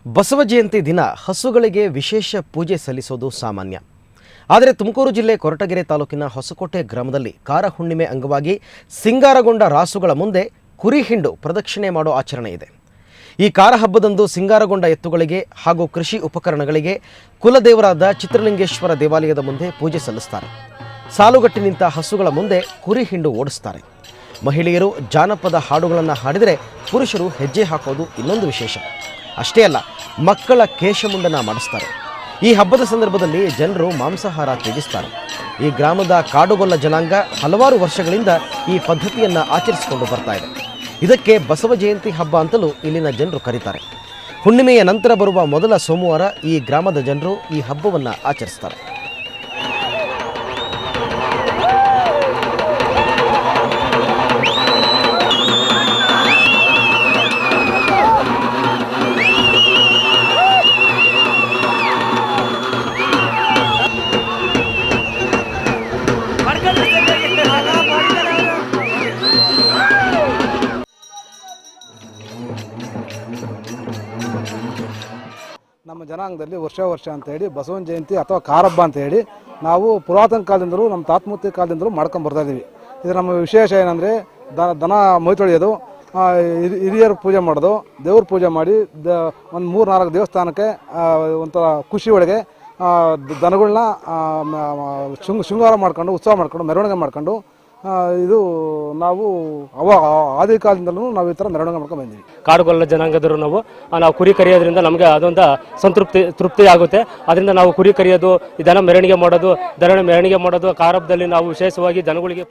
ಬಸವ ಜಯಂತಿ ದಿನ ಹಸುಗಳಿಗೆ ವಿಶೇಷ ಪೂಜೆ ಸಲ್ಲಿಸೋದು ಸಾಮಾನ್ಯ. ಆದರೆ ತುಮಕೂರು ಜಿಲ್ಲೆ ಕೊರಟಗೆರೆ ತಾಲೂಕಿನ ಹೊಸಕೋಟೆ ಗ್ರಾಮದಲ್ಲಿ ಕಾರ ಹುಣ್ಣಿಮೆ ಅಂಗವಾಗಿ ಸಿಂಗಾರಗೊಂಡ ರಾಸುಗಳ ಮುಂದೆ ಕುರಿ ಹಿಂಡು ಪ್ರದಕ್ಷಿಣೆ ಮಾಡೋ ಆಚರಣೆ ಇದೆ. ಈ ಕಾರ ಹಬ್ಬದಂದು ಸಿಂಗಾರಗೊಂಡ ಎತ್ತುಗಳಿಗೆ ಹಾಗೂ ಕೃಷಿ ಉಪಕರಣಗಳಿಗೆ ಕುಲದೇವರಾದ ಚಿತ್ರಲಿಂಗೇಶ್ವರ ದೇವಾಲಯದ ಮುಂದೆ ಪೂಜೆ ಸಲ್ಲಿಸ್ತಾರೆ. ಸಾಲುಗಟ್ಟಿ ನಿಂತ ಹಸುಗಳ ಮುಂದೆ ಕುರಿ ಹಿಂಡು ಓಡಿಸ್ತಾರೆ. ಮಹಿಳೆಯರು ಜಾನಪದ ಹಾಡುಗಳನ್ನು ಹಾಡಿದರೆ ಪುರುಷರು ಹೆಜ್ಜೆ ಹಾಕೋದು ಇನ್ನೊಂದು ವಿಶೇಷ. ಅಷ್ಟೇ ಅಲ್ಲ, ಮಕ್ಕಳ ಕೇಶಮುಂಡನ ಮಾಡಿಸ್ತಾರೆ. ಈ ಹಬ್ಬದ ಸಂದರ್ಭದಲ್ಲಿ ಜನರು ಮಾಂಸಾಹಾರ ತ್ಯಜಿಸ್ತಾರೆ. ಈ ಗ್ರಾಮದ ಕಾಡುಗೊಲ್ಲ ಜನಾಂಗ ಹಲವಾರು ವರ್ಷಗಳಿಂದ ಈ ಪದ್ಧತಿಯನ್ನು ಆಚರಿಸಿಕೊಂಡು ಬರ್ತಾ ಇದೆ. ಇದಕ್ಕೆ ಬಸವ ಜಯಂತಿ ಹಬ್ಬ ಅಂತಲೂ ಇಲ್ಲಿನ ಜನರು ಕರೀತಾರೆ. ಹುಣ್ಣಿಮೆಯ ನಂತರ ಬರುವ ಮೊದಲ ಸೋಮವಾರ ಈ ಗ್ರಾಮದ ಜನರು ಈ ಹಬ್ಬವನ್ನು ಆಚರಿಸ್ತಾರೆ. ನಮ್ಮ ಜನಾಂಗದಲ್ಲಿ ವರ್ಷ ಅಂತ ಹೇಳಿ ಬಸವನ ಜಯಂತಿ ಅಥವಾ ಕಾರಬ್ಬ ಅಂತ ಹೇಳಿ ನಾವು ಪುರಾತನ ಕಾಲದಿಂದಲೂ ನಮ್ಮ ತಾತಮುತ್ತಿ ಕಾಲದಿಂದಲೂ ಮಾಡ್ಕೊಂಡು ಬರ್ತಾ ಇದ್ದೀವಿ. ಇದು ನಮ್ಮ ವಿಶೇಷ ಏನಂದರೆ ದನ ಮೈ ತೊಳೆಯೋದು, ಹಿರಿಯರು ಪೂಜೆ ಮಾಡೋದು, ದೇವ್ರ ಪೂಜೆ ಮಾಡಿ ಒಂದು 3-4 ದೇವಸ್ಥಾನಕ್ಕೆ ಒಂಥರ ಖುಷಿ ಒಳಗೆ ದನಗಳನ್ನ ಶೃಂಗಾರ ಮಾಡ್ಕೊಂಡು ಉತ್ಸವ ಮಾಡ್ಕೊಂಡು ಮೆರವಣಿಗೆ ಮಾಡ್ಕೊಂಡು ಇದು ನಾವು ಆದಿ ಕಾಲದಿಂದಲೂ ನಾವು ಈ ಥರ ಮೆರವಣಿಗೆ ಮಾಡ್ಕೊಂಡು ಬಂದಿದ್ದೀವಿ. ಕಾಡುಗೊಲ್ಲ ಜನಾಂಗದರು ನಾವು ಕುರಿ ಕರಿಯೋದ್ರಿಂದ ನಮಗೆ ಅದೊಂದು ತೃಪ್ತಿ ಆಗುತ್ತೆ. ಅದರಿಂದ ನಾವು ಕುರಿ ಕರಿಯೋದು, ದನ ಮೆರವಣಿಗೆ ಮಾಡೋದು, ಕಾರಬ್ಬದಲ್ಲಿ ನಾವು ವಿಶೇಷವಾಗಿ ದನಗಳಿಗೆ